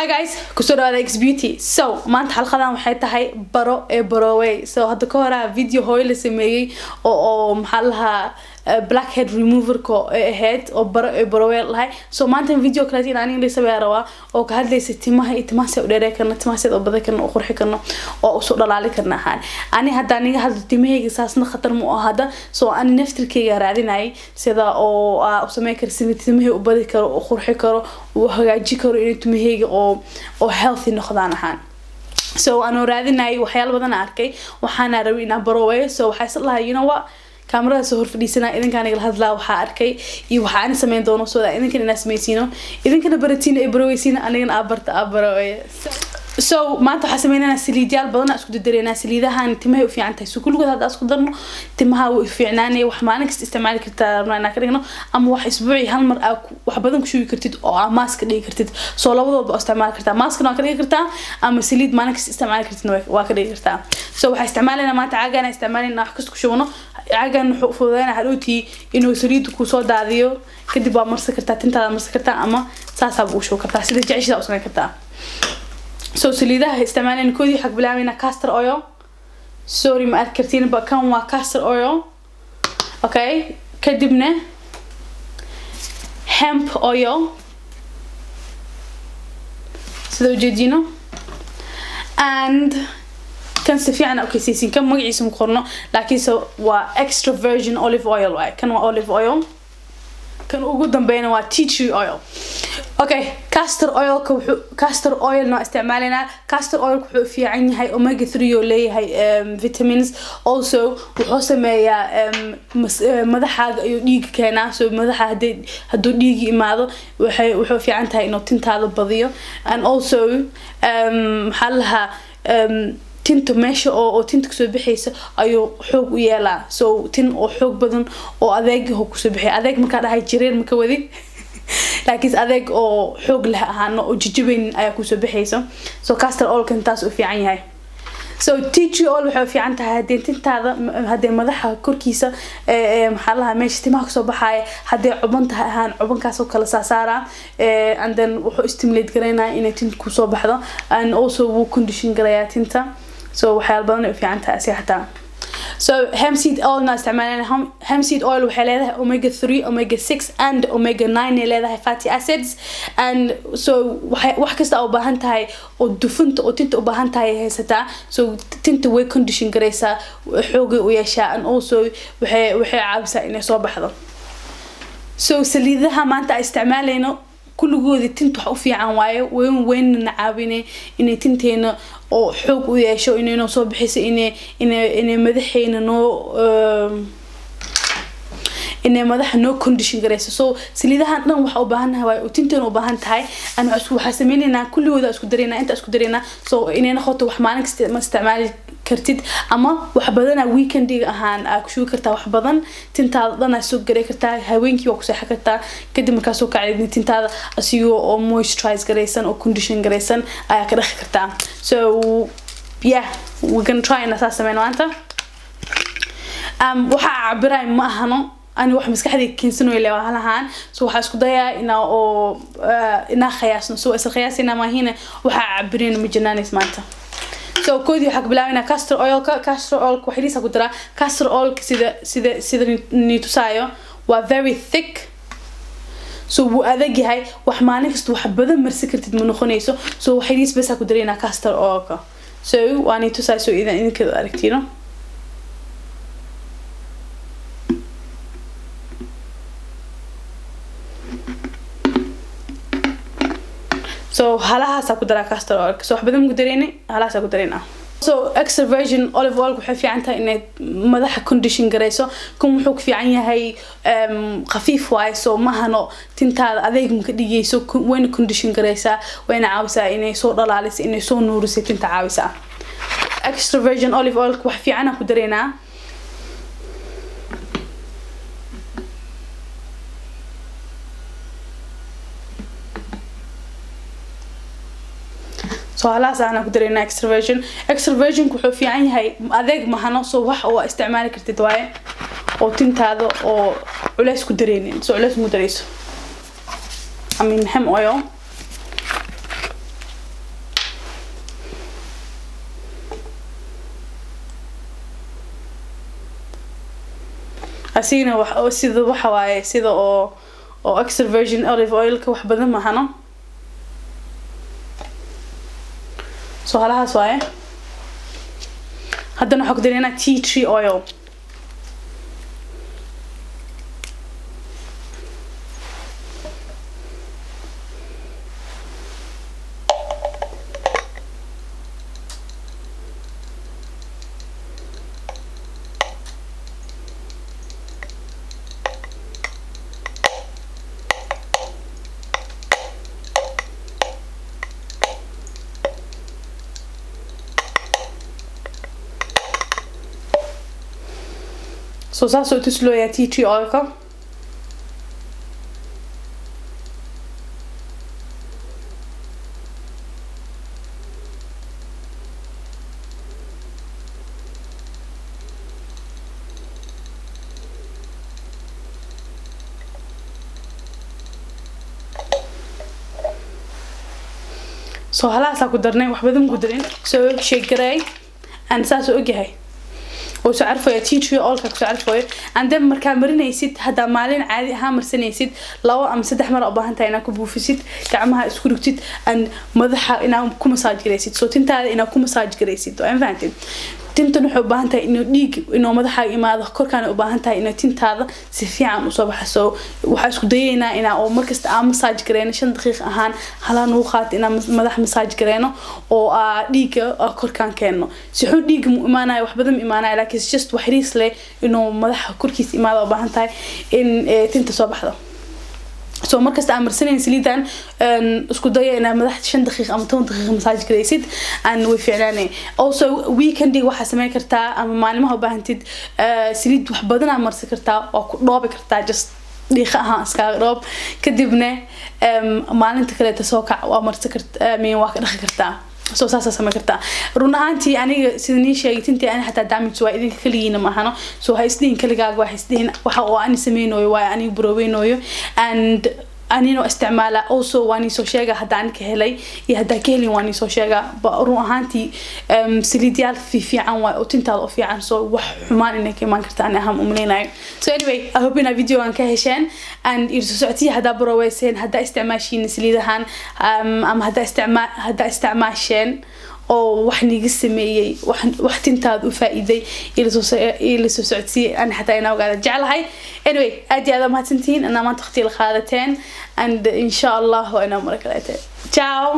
Hi guys, kusoo X Beauty. So maanta xalqadan waxay tahay baro ee baroway. So hadda ka hor video hooyo la sameeyay oo maxaa lahaa blackhead remover ko ahead oo baro ee baroway lahay. So maanta video kale in aan inay sameeyo rawa oo ka hadlaysa timaha u dheereey karna timaha oo badan karna oo qurxi karna oo u soo dhalaali karna ahaan. Ani hadda aniga hadda timahayga saasna khatar mu ahada. So ani naftirkeyga raadinay sida oo u sameey kar sida timaha u badi karo oo qurxi karo oo hagaaji karo in timahayga oo healthy noqdaan ahaan. So أنا راديناي وحيال بدنا أركي وحنا روينا بروي so وحصل لها you know what كاميرا صور في السنة إذا كان يقول هذا وحاركي يوحنا سمين دونه so إذا كان الناس ميسينه إذا كان برتينا إبروي سينا أنا كان أبروي so ما أنتوا حسمينا ناس اللي ديال بدنا أسكت الدري ناس اللي ده هنتمه وفي عنته so كل هذا أسكت درنا تمها وفي عناني وحمانك استعمال كرتا ما ناكرينه أما واحد أسبوعي هالمر وحبذن شو كرتيد أو ماسك اللي كرتيد so لو وضع استعمال كرتا ماسك ناكريه كرتا أما سليد ما نكس استعمال كرتيد واكريه كرتا so وحاستعمالنا ما تعاقنا استعمالنا حكست كشونه عاقنا حفظنا حلوتي إنه سليد كوسود عاديو كدي بمرسك كرتا تنتا مرسك كرتا أما ساسا وشو كرتا سليد جعيش ذا أصلا كرتا so سليدها استعمالنا كودي حق بلعمينا كاستر أويل سوري ما أذكرتين بكم كاستر أويل أوكي كدبنا hemp oil سدو جدينه and كان سفيعنا أوكي سيسين كم مقعي اسمه قرنه لكن سو extra virgin olive oil واي كان olive oil كان وجودن بينه tea tree oil اوكي كاستر اويل نوع استعمالنا كاستر اويل وحو في عيني هاي اوميجا 3 ولي هاي فيتامينز also وحو سميا مدحا ديق كينا سو مدحا هدو ديقي imaado وحو في عنتها انو تنتاada badiyo and also محلها tinta meesha oo tinta kusoo bixaysa ayuu xoog u yeelaa so tin oo xoog badan oo adeeg ah kusoo bixay adeeg marka dhahay jireen marka wadi laakiin adeeg oo xoog leh ahaana oo jijibin ayaa kusoo bixaysa so castor oil kan taas u fiican yahay so tea tree oil wuxuu fiican tahay hadii tintaada hadii madaxa korkiisa maxaa laha meesha timaha kasoo baxay hadii cuban tahay ahaan cubankaas oo kala saasaara and then wuxuu stimulate gareynaa inay tinta kusoo baxdo and also wuu condition gareeyaa tinta so waxyaal badan oo fiican tahay asixataa so hemp seed oil na استعمالنا hemp seed oil waxay leedahay omega 3 omega 6 and omega 9 leedahay fatty acids and so wax kasta oo baahan tahay oo dufunta oo tinta u baahan tahay haysataa so tinta way condition gareysaa xoog u yeeshaa and also waxay caawisaa inay soo baxdo so saliidaha maanta isticmaalayno kulligoodi tinta wax u fiican waaye weyn nacaabine inay tinteena oo xoog u yeesho inay soo bixiso inay madaxeena inay madaxa no condition gareyso so saliidahan dhan waxa u baahannahay way oo tinteena u baahan tahay aan waxa sameeynaa kulligooda isku dareena inta isku dareena so inay noqoto wax maalin kasta ma isticmaali kartid ama wax badan weekendiga ahaan aad ku shubi kartaa wax badan tintaada dhan aad soo gareey kartaa haweenkii waa ku seexan kartaa kadib markaas soo kacay tintaada asiyo oo moisturize gareysan oo condition gareysan ayaa ka dhaqi kartaa so yeah we're going to try and asaas sameeyno maanta waxa cabiray ma ahano أنا واحد مسكحدي كنسنو اللي وهالهان سو حاسكو ضيا إنه أو إنه خياسنا سو إس الخياس إنه ما هنا وحعبرين مجناني سمعته سو كودي حق بلاوينا كاستر أويل كوحديسا كترا كاستر أويل سيدا نيتوسايو و very thick سو أذاقي هاي وحمانك استو حبذا مرسكرتد منو خنيسو سو وحديس بس كترينا كاستر أويل سو وانيتوساي سو إذا إنك كذا أركتينو so halaha sa ku dara castor oil so wax badan ku dareeni halaha sa ku dareena so extra virgin olive oil waxay fiican tahay inay madaxa condition gareyso kun wuxuu ku fiican yahay khafiif waay so mahano tintaada adeeg ma ka dhigayso wayna condition gareysaa wayna caawisaa inay soo dhalaaliso inay soo nuuriso tinta caawisaa extra virgin olive oil wax fiican ku dareena so halaas ana ku dareena extra virgin wuxuu fiican yahay adeeg mahano so wax oo isticmaali kartid waaye oo tintaada oo culays ku dareenin so culays mu dareyso I mean hemp oil أسينا سيدا وحواي سيدا أو extra virgin olive oil كوح بدن ما هنا سو هلا هسواي هذا نحط لنا tea tree oil سو ساسو تسلو يا tea tree oil كا سو هلا ساكو درني وحبدهم قدرين سو شيكراي أنا ساسو أجهي وسعرفه يا tea tree oil كسعرفه عندما مركان مرينيسيد هذا مالين عادي هامر سنيسيد لو أم سدح مرة أباهن تاينا كبوفيسيد كعمها اسكروكتيد أن مذحة إنهم كمساج جريسيد صوت انت هذا إنهم كمساج جريسيد وين فهمتين تنتن حباهن تاي إنه ديك إنه مذحة إما ذكر كان أباهن تاي إنه تنت هذا سفيعا وصباح سو وحاسك دينا إنه أو مركز تعمل مساج جرينا 5 دقيقة أهان هلا نوخات إنه مذح مساج جرينا أو ديك أكر كان كأنه سحود ديك إيمانه وحبدهم إيمانه لكن just وحريص لي إنه مذح كركيس إيمانه أباهن تاي إن تنت صباح ذا سو مركز تعمل سنين سليدان اسكو دايا إنه مدحت 5 دقيقة أم 10 دقيقة مساج جريسيد أن وفعلاني also weekendي waxa sameyn kartaa ama maalmaha u baahantid saliid wax badan aan marsi kartaa oo ku dhoobi kartaa just dhiiqa ahaan iska dhoob kadibna maalinta kale ta soo kac waa marsi kartaa meen waa ka dhaqi kartaa soo saasa sameyn kartaa run ahaantii aniga sidii sheegtintii aan xataa damage waa idin kaliina ma ahano soo haysdiin kaligaaga waa haysdiin waxa oo aan sameeynayo waa ani broweynayo and أنينو استعماله also واني سو شيء هذا عنك هلاي يهدا كهلي واني سو شيء بروح هانتي سليديال في عن وتنتظر في عن سو وحمان إنك ما كنت أنا هم أمليناي so anyway I hope إن فيديو عن كهشان and يرسوعتي هذا برويسين هذا استعماشين سليدهان هذا استعماشين أو وحني قسمي وحتين تاد وفائدة إلى سوسعتي أنا حتى أنا وقاعدة جعل هاي anyway أدي هذا ما تنتين أنا ما تختي الخالتين and إن شاء الله وأنا مركلتين ciao